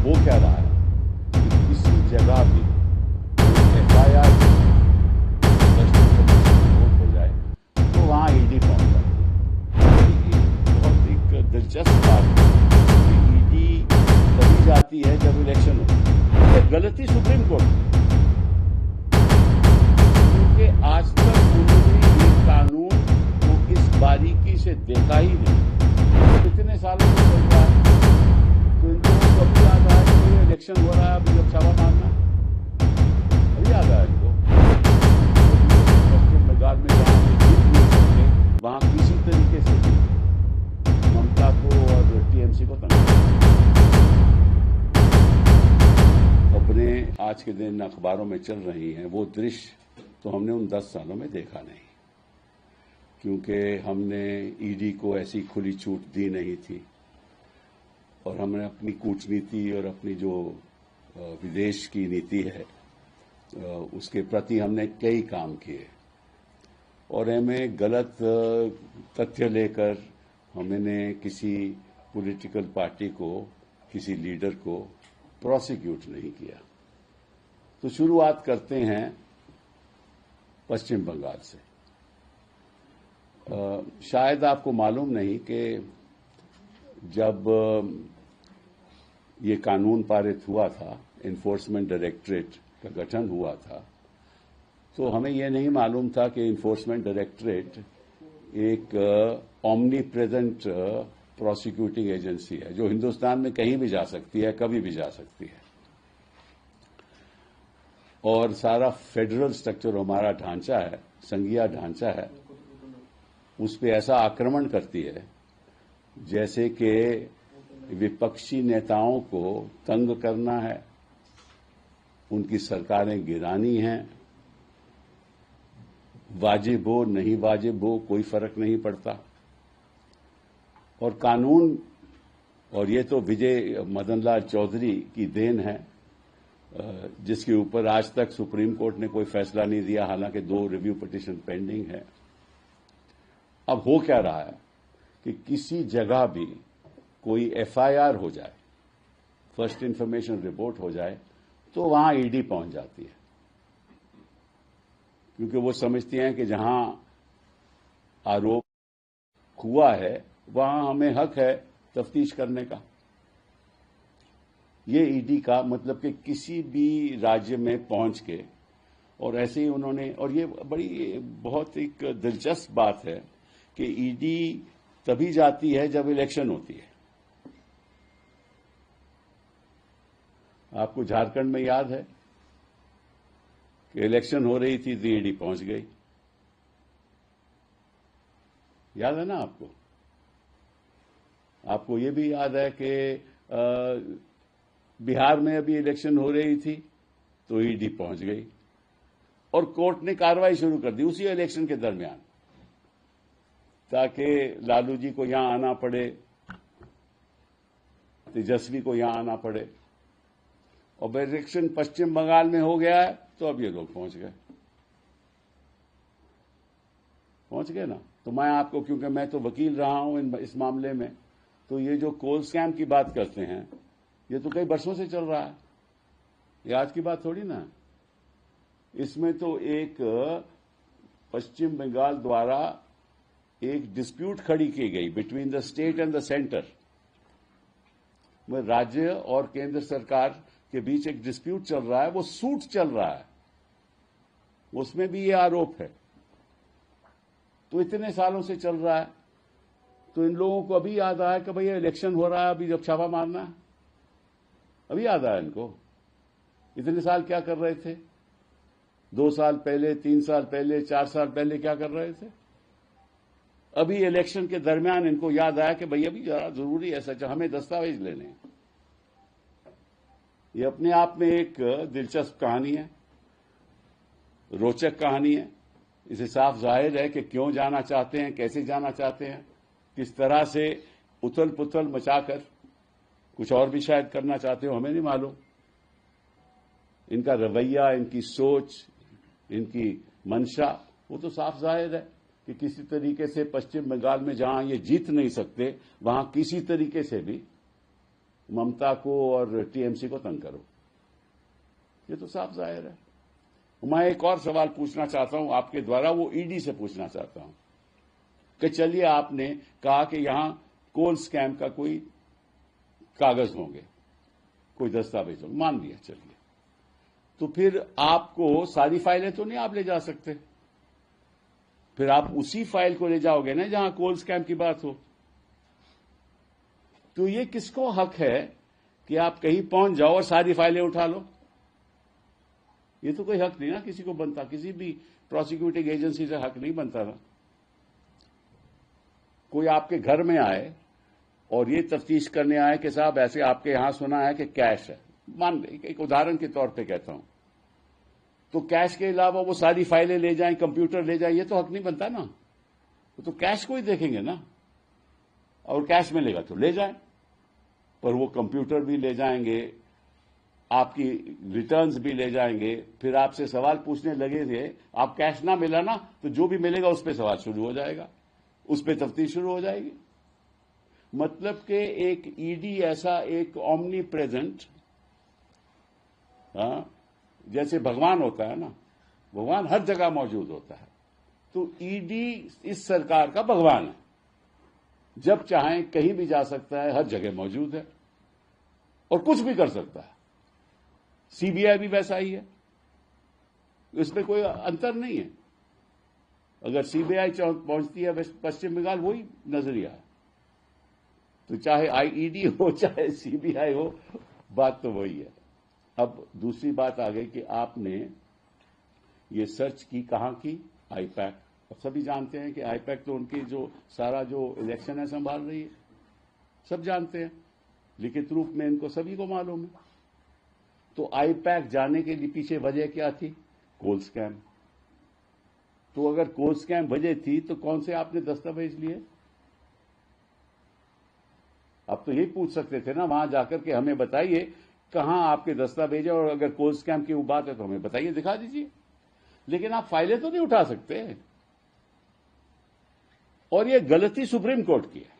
हो क्या रहा है कि किसी जगह भी FIR हो जाए तो वहां ईडी पहुंच जाती है। ये बहुत एक दिलचस्प बात है कि ईडी तभी जाती है जब इलेक्शन हो। ये गलती सुप्रीम कोर्ट की, क्योंकि आज तक उन्होंने ये कानून को इस बारीकी से देखा ही नहीं। कितने सालों से चल रहा है, तो इनको कभी याद आया कि इलेक्शन हो रहा है, अभी जब छापा मारना अभी याद आया इनको। पश्चिम बंगाल में जहां जीत नहीं सकते वहां किसी तरीके से भी ममता को और TMC को तंग। खबरें आज के दिन अखबारों में चल रही हैं, वो दृश्य तो हमने उन 10 सालों में देखा नहीं, क्योंकि हमने ईडी को ऐसी खुली छूट दी नहीं थी और हमने अपनी कूटनीति और अपनी जो विदेश की नीति है उसके प्रति हमने कई काम किए और हमें गलत तथ्य लेकर हमने किसी पॉलिटिकल पार्टी को, किसी लीडर को प्रोसिक्यूट नहीं किया। तो शुरुआत करते हैं पश्चिम बंगाल से। शायद आपको मालूम नहीं कि जब ये कानून पारित हुआ था, इन्फोर्समेंट डायरेक्टरेट का गठन हुआ था, तो हमें यह नहीं मालूम था कि इन्फोर्समेंट डायरेक्टरेट एक ओमनी प्रेजेंट प्रोसिक्यूटिंग एजेंसी है जो हिंदुस्तान में कहीं भी जा सकती है, कभी भी जा सकती है। और सारा फेडरल स्ट्रक्चर हमारा ढांचा है, संघीय ढांचा है, उस पर ऐसा आक्रमण करती है जैसे कि विपक्षी नेताओं को तंग करना है, उनकी सरकारें गिरानी हैं, वाजिब हो नहीं वाजिब हो कोई फर्क नहीं पड़ता। और कानून, और ये तो विजय मदन लाल चौधरी की देन है, जिसके ऊपर आज तक सुप्रीम कोर्ट ने कोई फैसला नहीं दिया, हालांकि 2 रिव्यू पिटीशन पेंडिंग है। अब हो क्या रहा है कि किसी जगह भी कोई FIR हो जाए, फर्स्ट इंफॉर्मेशन रिपोर्ट हो जाए, तो वहां ईडी पहुंच जाती है, क्योंकि वो समझती हैं कि जहां आरोप हुआ है वहां हमें हक है तफ्तीश करने का। ये ईडी का मतलब कि किसी भी राज्य में पहुंच के, और ऐसे ही उन्होंने, और ये बड़ी बहुत एक दिलचस्प बात है कि ईडी तभी जाती है जब इलेक्शन होती है। आपको झारखंड में याद है कि इलेक्शन हो रही थी तो ईडी पहुंच गई, याद है ना आपको? आपको ये भी याद है कि बिहार में अभी इलेक्शन हो रही थी तो ईडी पहुंच गई और कोर्ट ने कार्रवाई शुरू कर दी उसी इलेक्शन के दरमियान, ताकि लालू जी को यहां आना पड़े, तेजस्वी को यहां आना पड़े। और इलेक्शन पश्चिम बंगाल में हो गया है तो अब ये लोग पहुंच गए ना। तो मैं आपको, क्योंकि मैं तो वकील रहा हूं इस मामले में, तो ये जो कोल स्कैम की बात करते हैं ये तो कई वर्षों से चल रहा है, ये आज की बात थोड़ी ना। इसमें तो एक पश्चिम बंगाल द्वारा एक डिस्प्यूट खड़ी की गई between the state and the centre, में राज्य और केंद्र सरकार के बीच एक डिस्प्यूट चल रहा है, वो सूट चल रहा है, उसमें भी ये आरोप है। तो इतने सालों से चल रहा है, तो इन लोगों को अभी याद आया कि भाई ये इलेक्शन हो रहा है, अभी जब छापा मारना है, अभी याद आया इनको। इतने साल क्या कर रहे थे? 2 साल पहले, 3 साल पहले, 4 साल पहले क्या कर रहे थे? अभी इलेक्शन के दरमियान इनको याद आया कि भाई अभी जरा जरूरी है, सच हमें दस्तावेज लेने हैं। ये अपने आप में एक दिलचस्प कहानी है, रोचक कहानी है। इसे साफ जाहिर है कि क्यों जाना चाहते हैं, कैसे जाना चाहते हैं, किस तरह से उथल पुथल मचाकर कुछ और भी शायद करना चाहते हो, हमें नहीं मालूम। इनका रवैया, इनकी सोच, इनकी मंशा, वो तो साफ जाहिर है कि किसी तरीके से पश्चिम बंगाल में जहां ये जीत नहीं सकते, वहां किसी तरीके से भी ममता को और टीएमसी को तंग करो। ये तो साफ जाहिर है। मैं एक और सवाल पूछना चाहता हूं आपके द्वारा, वो ईडी से पूछना चाहता हूं कि चलिए आपने कहा कि यहां कोल स्कैम का कोई कागज होंगे, कोई दस्तावेज होंगे, मान लिया, चलिए, तो फिर आपको सारी फाइलें तो नहीं आप ले जा सकते, फिर आप उसी फाइल को ले जाओगे ना जहां कोल स्कैम की बात हो। तो ये किसको हक है कि आप कहीं पहुंच जाओ और सारी फाइलें उठा लो? ये तो कोई हक नहीं ना किसी को बनता, किसी भी प्रोसिक्यूटिंग एजेंसी से हक नहीं बनता ना। कोई आपके घर में आए और ये तफ्तीश करने आए कि साहब ऐसे आपके यहां सुना है कि कैश है, मान एक उदाहरण के तौर पे कहता हूं, तो कैश के अलावा वो सारी फाइलें ले जाएं, कंप्यूटर ले जाएं, ये तो हक नहीं बनता ना। तो कैश को ही देखेंगे ना, और कैश मिलेगा तो ले जाएं, पर वो कंप्यूटर भी ले जाएंगे, आपकी रिटर्न्स भी ले जाएंगे, फिर आपसे सवाल पूछने लगे थे, आप कैश ना मिला ना तो जो भी मिलेगा उस पर सवाल शुरू हो जाएगा, उस पर तफ्तीश शुरू हो जाएगी। मतलब कि एक ईडी ऐसा एक ओमनी प्रेजेंट, जैसे भगवान होता है ना, भगवान हर जगह मौजूद होता है, तो ईडी इस सरकार का भगवान है, जब चाहें कहीं भी जा सकता है, हर जगह मौजूद है और कुछ भी कर सकता है। सीबीआई भी वैसा ही है, इसमें कोई अंतर नहीं है। अगर सीबीआई पहुंचती है पश्चिम बंगाल, वही नजरिया है, तो चाहे आईईडी हो चाहे सीबीआई हो, बात तो वही है। अब दूसरी बात आ गई कि आपने ये सर्च की, कहां की? आईपैक। अब सभी जानते हैं कि आईपैक तो उनकी जो सारा जो इलेक्शन है संभाल रही है, सब जानते हैं, लिखित रूप में इनको सभी को मालूम है। तो आईपैक जाने के लिए पीछे वजह क्या थी? कोल स्कैम। तो अगर कोल स्कैम वजह थी तो कौन से आपने दस्तावेज लिए? आप तो यही पूछ सकते थे ना वहां जाकर के, हमें बताइए कहां आपके दस्तावेज है, और अगर कोल स्कैम की वो बात है तो हमें बताइए, दिखा दीजिए। लेकिन आप फाइलें तो नहीं उठा सकते। और ये गलती सुप्रीम कोर्ट की है,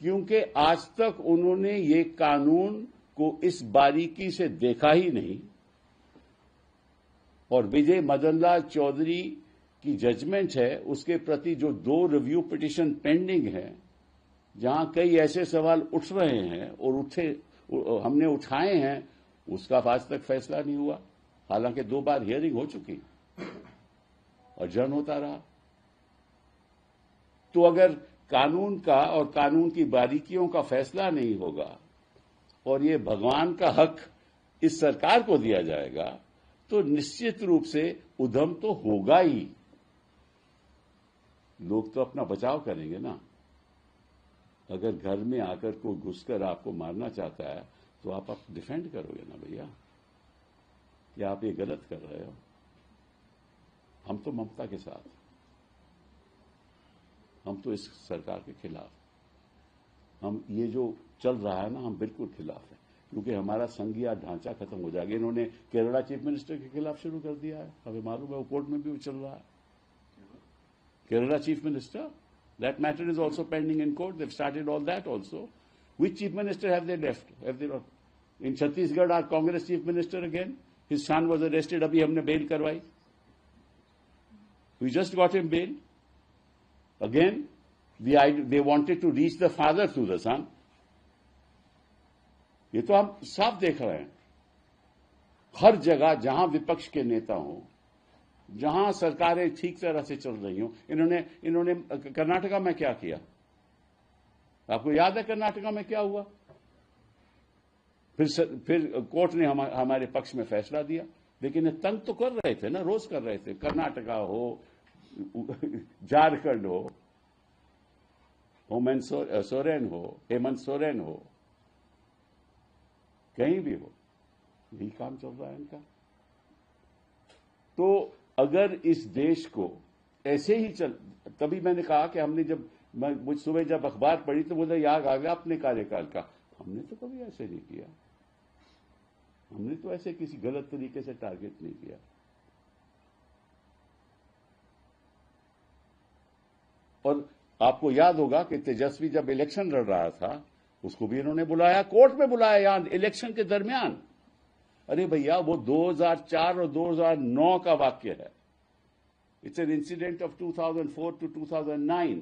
क्योंकि आज तक उन्होंने ये कानून को इस बारीकी से देखा ही नहीं, और विजय मदन लाल चौधरी की जजमेंट है उसके प्रति जो 2 रिव्यू पिटीशन पेंडिंग है, जहां कई ऐसे सवाल उठ रहे हैं और हमने उठाए हैं, उसका आज तक फैसला नहीं हुआ। हालांकि 2 बार हियरिंग हो चुकी और जन होता रहा। तो अगर कानून का और कानून की बारीकियों का फैसला नहीं होगा और ये भगवान का हक इस सरकार को दिया जाएगा, तो निश्चित रूप से उधम तो होगा ही। लोग तो अपना बचाव करेंगे ना। अगर घर में आकर कोई घुसकर आपको मारना चाहता है तो आप डिफेंड करोगे ना भैया, या आप ये गलत कर रहे हो। हम तो ममता के साथ, हम तो इस सरकार के खिलाफ, हम ये जो चल रहा है ना, हम बिल्कुल खिलाफ है, क्योंकि हमारा संघीय ढांचा खत्म हो जाएगा। इन्होंने केरला चीफ मिनिस्टर के खिलाफ शुरू कर दिया है, हमें मालूम है, वो कोर्ट में भी चल रहा है। Kerala chief minister, that matter is also pending in court. They've started all that also. Which chief minister have they left? Have they not? In Chhattisgarh, our Congress chief minister again, his son was arrested. Abhi humne bail karwai. We just got him bail. Again, they wanted to reach the father through the son. ये तो हम साफ देख रहे हैं। हर जगह जहां विपक्ष के नेता हों, जहां सरकारें ठीक तरह से चल रही हों, इन्होंने कर्नाटका में क्या किया? आपको याद है कर्नाटका में क्या हुआ? फिर कोर्ट ने हमारे पक्ष में फैसला दिया, लेकिन तंग तो कर रहे थे ना, रोज कर रहे थे। कर्नाटका हो, झारखंड हो, हेमंत सोरेन हो, कहीं भी हो, यही काम चल रहा है इनका। तो अगर इस देश को ऐसे ही तभी मैंने कहा कि हमने मुझ सुबह जब अखबार पढ़ी तो मुझे याद आ गया अपने कार्यकाल का। हमने तो कभी ऐसे नहीं किया, हमने तो ऐसे किसी गलत तरीके से टारगेट नहीं किया। और आपको याद होगा कि तेजस्वी जब इलेक्शन लड़ रहा था उसको भी इन्होंने बुलाया, कोर्ट में बुलाया यहां इलेक्शन के दरमियान। अरे भैया, वो 2004 और 2009 का वाक्य है। It's an incident of 2004 to 2009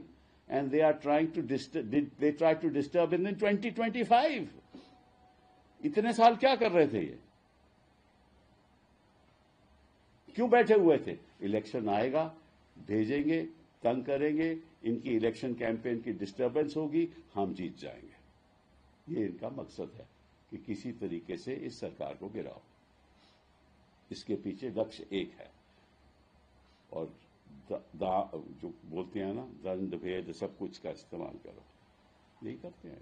and they are trying to they try to disturb in 2025। इतने साल क्या कर रहे थे ये? क्यों बैठे हुए थे? इलेक्शन आएगा, भेजेंगे, तंग करेंगे, इनकी इलेक्शन कैंपेन की डिस्टर्बेंस होगी, हम जीत जाएंगे। ये इनका मकसद है कि किसी तरीके से इस सरकार को गिराओ। इसके पीछे लक्ष्य एक है। और जो बोलते हैं ना, दंड भेद सब कुछ का इस्तेमाल करो, यही करते हैं।